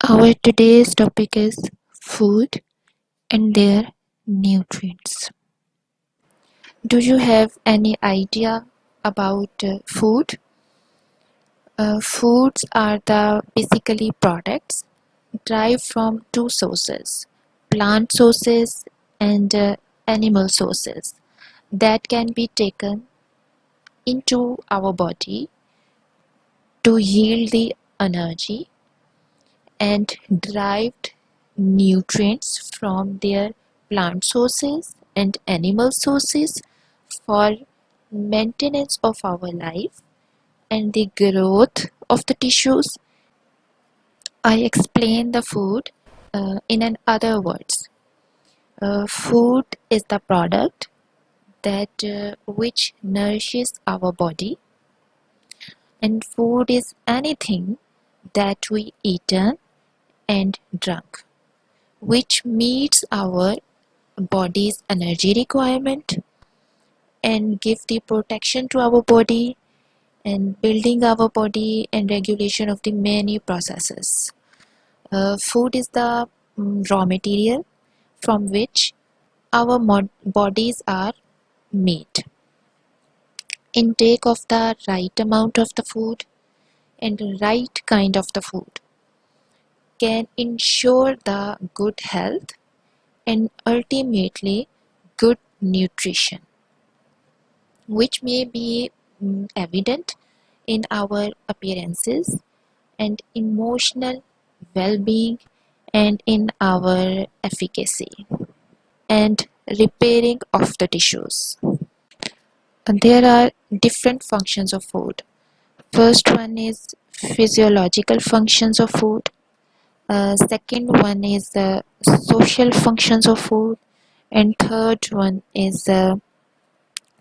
Our today's topic is food and their nutrients. Do you have any idea about food? Foods are the basically products derived from two sources, plant sources and animal sources, that can be taken into our body to yield the energy and derived nutrients from their plant sources and animal sources for maintenance of our life and the growth of the tissues. I explain the food in an other words. Food is the product that which nourishes our body, and food is anything that we eaten and drunk which meets our body's energy requirement and give the protection to our body and building our body and regulation of the many processes. Food is the raw material from which our bodies are made. Intake of the right amount of the food and the right kind of the food can ensure the good health and ultimately good nutrition, which may be evident in our appearances and emotional well-being and in our efficacy and repairing of the tissues. And there are different functions of food. First one is physiological functions of food. Second one is the social functions of food, and third one is the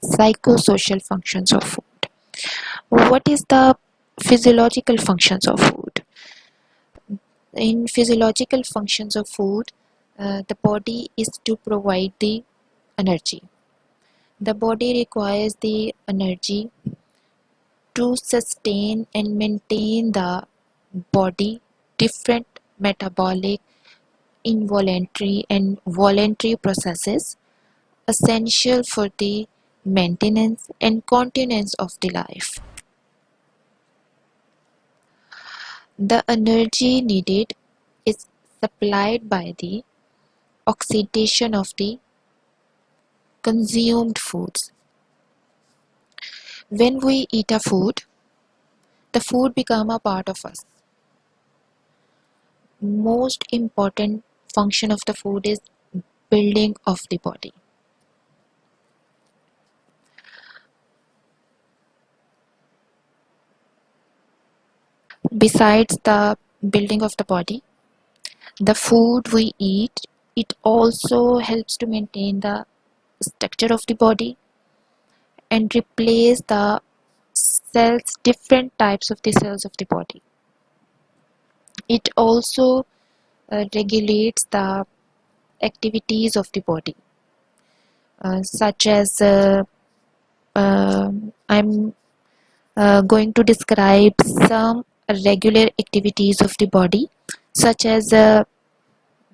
psychosocial functions of food. What is the physiological functions of food? In physiological functions of food, the body is to provide the energy. The body requires the energy to sustain and maintain the body different metabolic, involuntary and voluntary processes essential for the maintenance and continuance of the life. The energy needed is supplied by the oxidation of the consumed foods. When we eat a food, the food become a part of us. Most important function of the food is building of the body. Besides the building of the body, the food we eat, it also helps to maintain the structure of the body and replace the cells, different types of the cells of the body. It also regulates the activities of the body, such as I'm going to describe some regular activities of the body, such as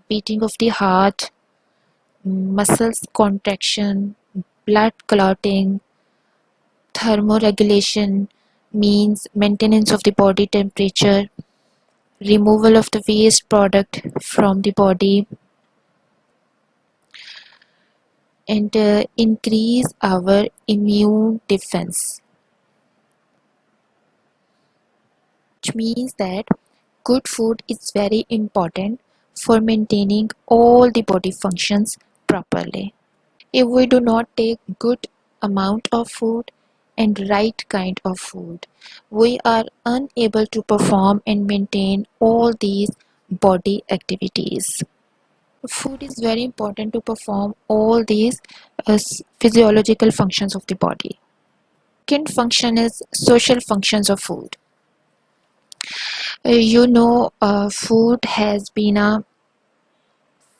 beating of the heart, muscles contraction, blood clotting, thermoregulation means maintenance of the body temperature, removal of the waste product from the body, and increase our immune defense, which means that good food is very important for maintaining all the body functions properly. If we do not take good amount of food and right kind of food, we are unable to perform and maintain all these body activities. Food is very important to perform all these physiological functions of the body. Second function is social functions of food. Food has been a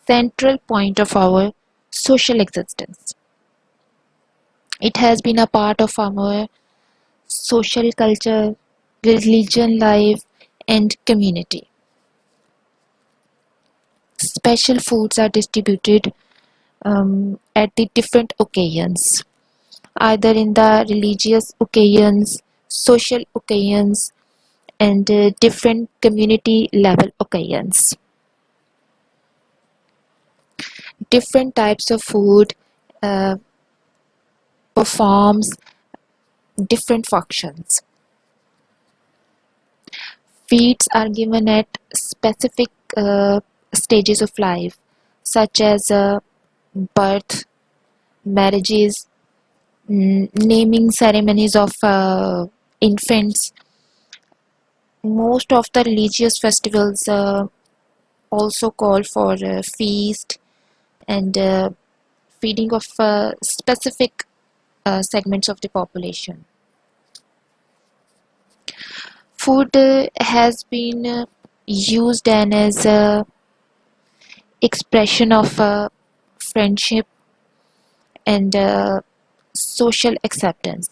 central point of our social existence. It has been a part of our social culture, religion life, and community. Special foods are distributed at the different occasions, either in the religious occasions, social occasions, and different community level occasions. Different types of food uh, performs different functions. Feeds are given at specific stages of life, such as birth, marriages, naming ceremonies of infants. Most of the religious festivals also call for feast and feeding of specific segments of the population. Food has been used and as a expression of friendship and social acceptance.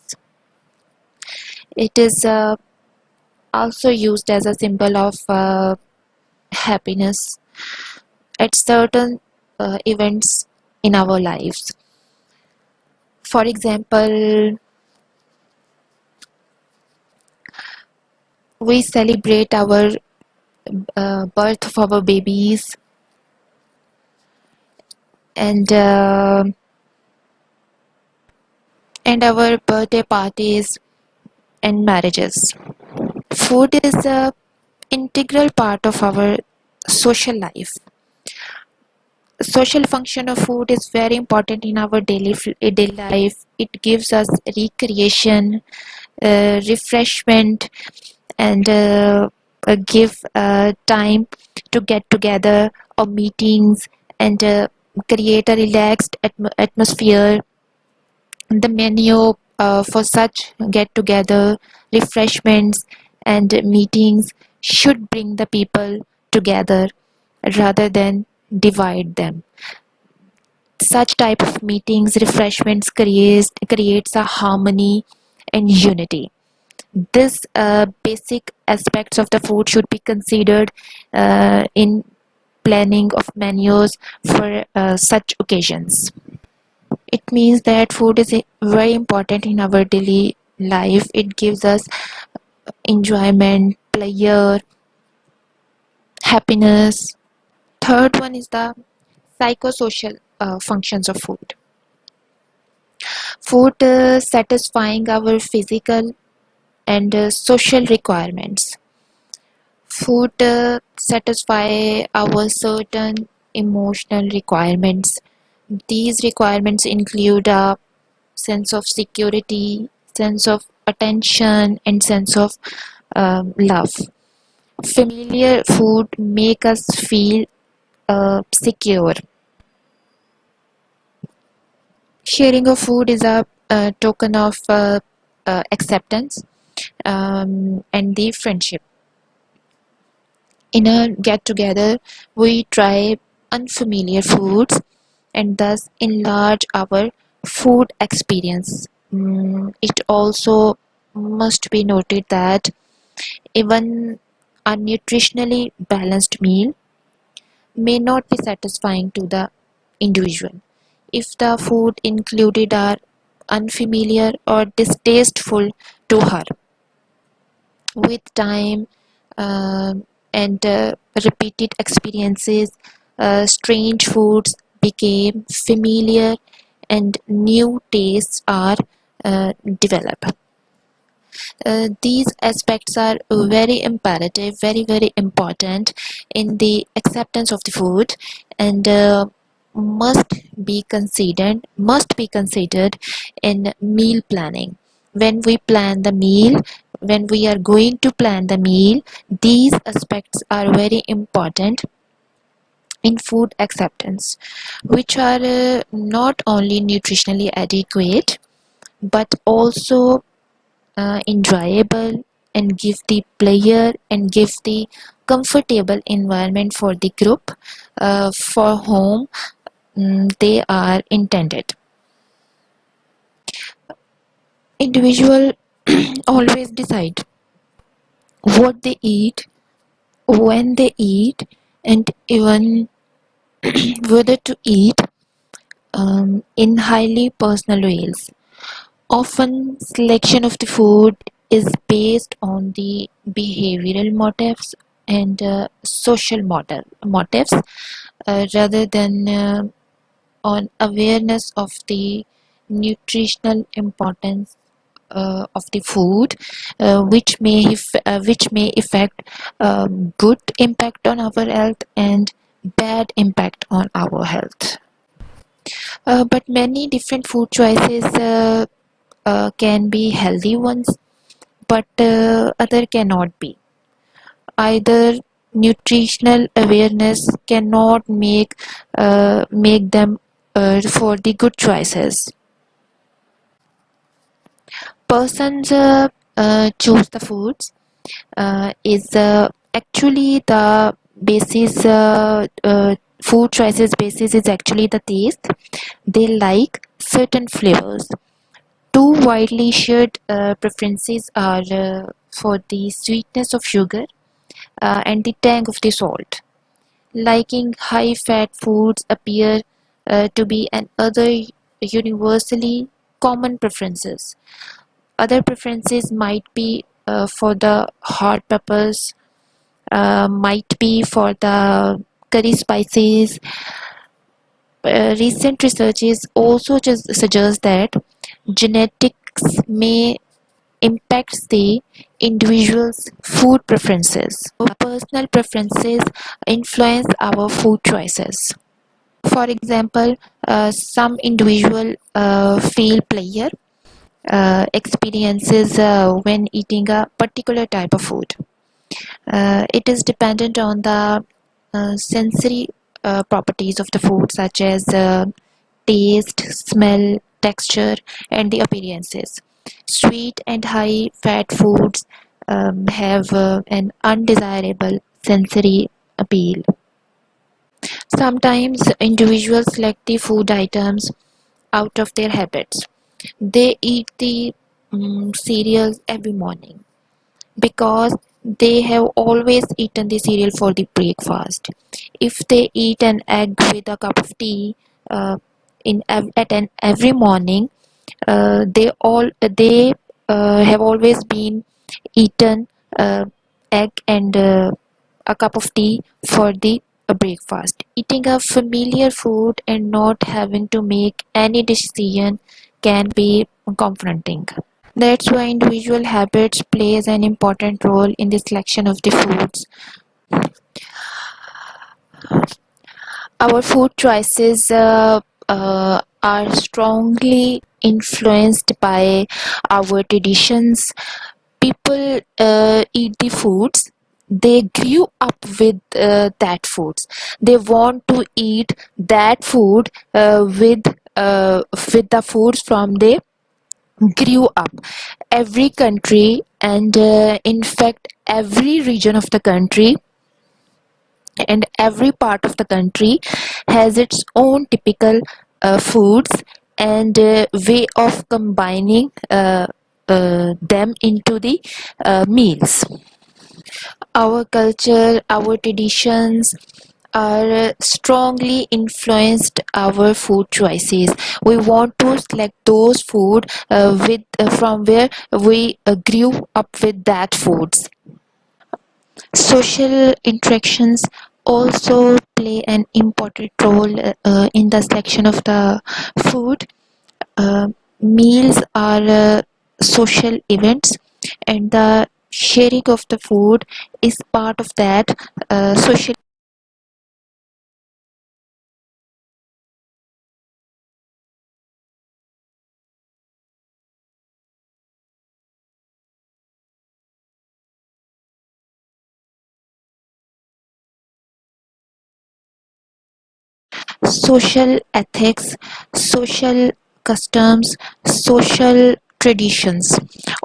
It is also used as a symbol of happiness at certain events in our lives. For example, we celebrate our birth of our babies and our birthday parties and marriages. Food is a integral part of our social life. Social function of food is very important in our daily life. It gives us recreation, refreshment, and give time to get together or meetings and create a relaxed atmosphere. The menu for such get together, refreshments, and meetings should bring the people together rather than divide them. Such type of meetings, refreshments creates a harmony and unity. This basic aspects of the food should be considered in planning of menus for such occasions. It means that food is very important in our daily life. It gives us enjoyment, pleasure, happiness. Third one is the psychosocial functions of food. Food satisfying our physical and social requirements. Food satisfy our certain emotional requirements. These requirements include a sense of security, sense of attention, and sense of love. Familiar food make us feel secure. Sharing of food is a token of acceptance and the friendship. In a get together, we try unfamiliar foods and thus enlarge our food experience. It also must be noted that even a nutritionally balanced meal may not be satisfying to the individual if the food included are unfamiliar or distasteful to her. With time and repeated experiences, strange foods became familiar and new tastes are developed. These aspects are very imperative, very important in the acceptance of the food and must be considered in meal planning. When we plan the meal, when we are going to plan the meal, these aspects are very important in food acceptance, which are not only nutritionally adequate but also enjoyable and give the player and give the comfortable environment for the group for whom they are intended. Individual always decide what they eat, when they eat, and even whether to eat in highly personal ways. Often, selection of the food is based on the behavioral motives and social motives rather than on awareness of the nutritional importance of the food, which may affect good impact on our health and bad impact on our health. But many different food choices can be healthy ones, but other cannot be. Either nutritional awareness cannot make them for the good choices. Persons choose the foods is actually the basis. Food choices basis is actually the taste. They like certain flavors. Two widely shared preferences are for the sweetness of sugar and the tang of the salt. Liking high fat foods appear to be an other universally common preferences. Other preferences might be for the hot peppers, might be for the curry spices. Recent researches also just suggest that genetics may impact the individual's food preferences. Our personal preferences influence our food choices. For example, some individual feel pleasure experiences when eating a particular type of food. It is dependent on the sensory properties of the food, such as taste, smell, texture, and the appearances. Sweet and high fat foods have an undesirable sensory appeal. Sometimes individuals select the food items out of their habits. They eat the cereals every morning because they have always eaten the cereal for the breakfast. If they eat an egg with a cup of tea at an every morning, they have always been eaten egg and a cup of tea for the breakfast. Eating a familiar food and not having to make any decision can be confronting. That's why individual habits plays an important role in the selection of the foods. Our food choices are strongly influenced by our traditions. People eat the foods they grew up with that foods. They want to eat that food with the foods from they grew up. Every country and in fact every region of the country and every part of the country has its own typical foods and way of combining them into the meals. Our culture, our traditions are strongly influenced our food choices. We want to select those food with from where we grew up with that foods. Social interactions also play an important role in the selection of the food. Uh, Meals are social events, and the sharing of the food is part of that social. Social ethics, social customs, social traditions.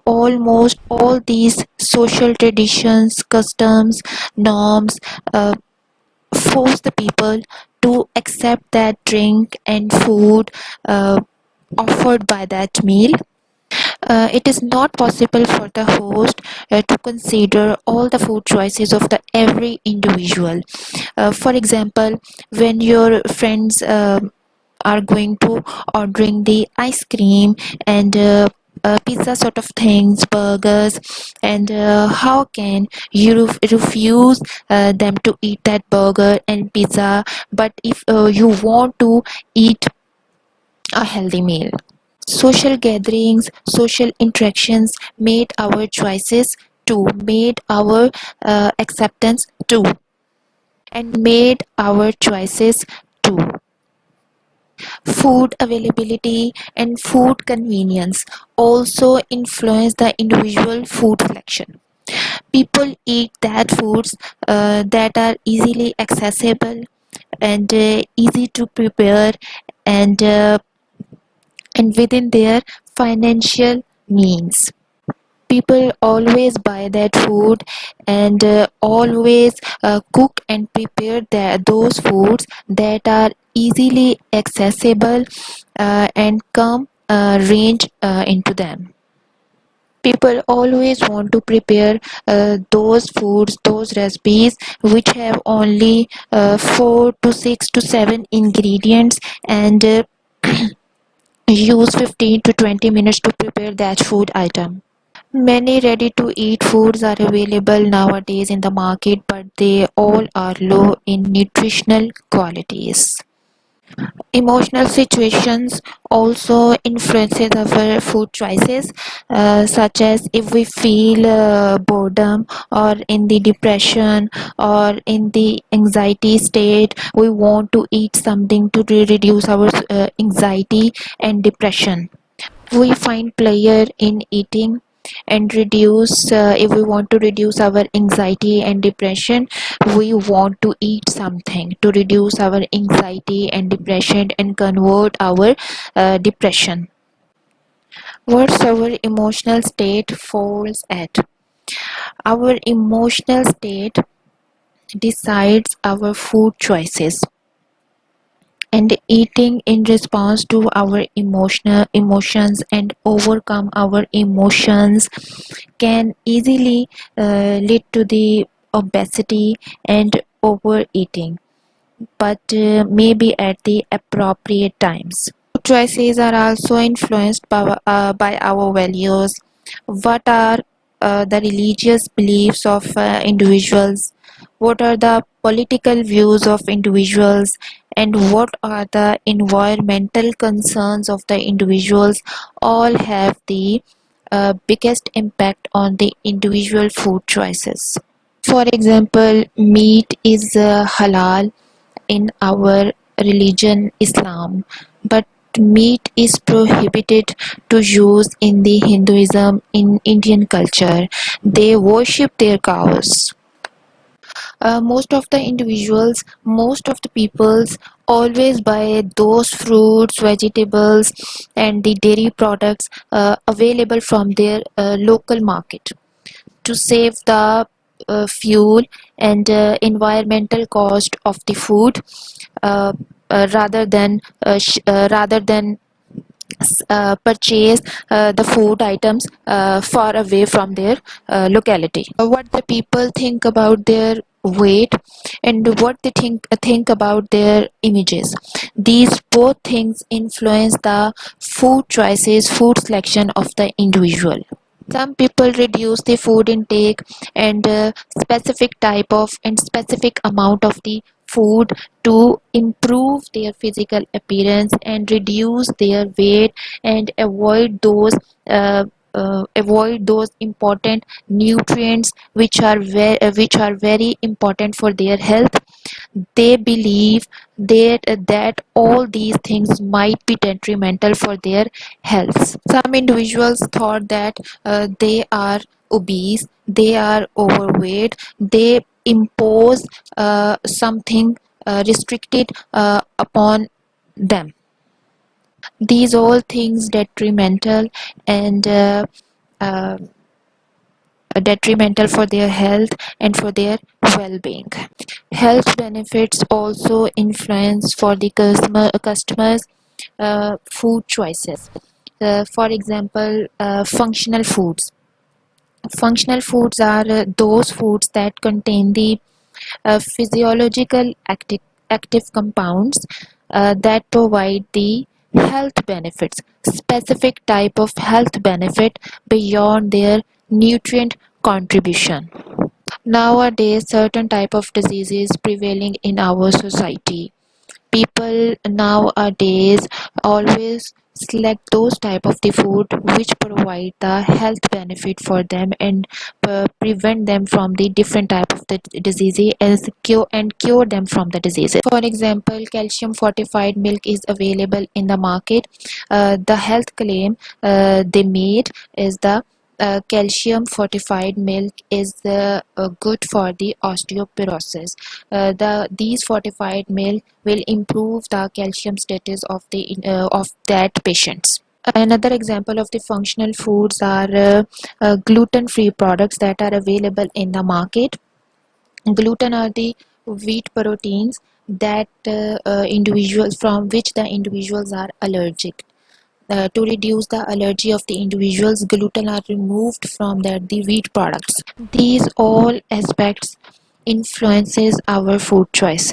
Almost all these social traditions, customs, norms force the people to accept that drink and food offered by that meal. It is not possible for the host to consider all the food choices of the every individual. For example, when your friends are going to ordering the ice cream and pizza sort of things, burgers, and how can you refuse them to eat that burger and pizza, but if you want to eat a healthy meal. Social gatherings, social interactions made our choices too, made our acceptance too, and made our choices too. Food availability and food convenience also influence the individual food selection. People eat that foods that are easily accessible and easy to prepare and within their financial means. People always buy that food and always cook and prepare those foods that are easily accessible and come range into them. People always want to prepare those foods, those recipes which have only 4 to 6 to 7 ingredients and use 15 to 20 minutes to prepare that food item. Many ready-to-eat foods are available nowadays in the market, but they all are low in nutritional qualities. Emotional situations also influences our food choices, such as if we feel boredom or in the depression or in the anxiety state, we want to eat something to reduce our anxiety and depression. We find pleasure in eating and reduce if we want to reduce our anxiety and depression, we want to eat something to reduce our anxiety and depression and convert our depression. What's our emotional state falls at? Our emotional state decides our food choices, and eating in response to our emotions and overcome our emotions can easily lead to the obesity and overeating, but maybe at the appropriate times. Choices are also influenced by our values. What are the religious beliefs of individuals? What are the political views of individuals? And what are the environmental concerns of the individuals? All have the biggest impact on the individual food choices. For example, meat is halal in our religion Islam, but meat is prohibited to use in the Hinduism in Indian culture. They worship their cows. Most of the individuals, most of the peoples always buy those fruits, vegetables, and the dairy products available from their local market to save the fuel and environmental cost of the food, uh, rather than purchase the food items far away from their locality. What the people think about their weight and what they think about their images, these both things influence the food choices, food selection of the individual. Some people reduce the food intake and specific type of and specific amount of the food to improve their physical appearance and reduce their weight and avoid those important nutrients which are very important for their health. They believe that all these things might be detrimental for their health. Some individuals thought that they are obese, they are overweight, they impose something restricted upon them. These all things detrimental and uh, detrimental for their health and for their well-being. Health benefits also influence for the customers food choices. For example, functional foods. Functional foods are those foods that contain the physiological active compounds that provide the health benefits, specific type of health benefit beyond their nutrient contribution. Nowadays, certain type of diseases prevailing in our society. People nowadays always select those type of the food which provide the health benefit for them and prevent them from the different type of the diseases and cure them from the diseases. For example, calcium fortified milk is available in the market. The health claim they made is the calcium fortified milk is good for the osteoporosis. These fortified milk will improve the calcium status of that patients. Another example of the functional foods are gluten-free products that are available in the market. Gluten are the wheat proteins that individuals from which the individuals are allergic. To reduce the allergy of the individuals, gluten are removed from the wheat products. These all aspects influences our food choice.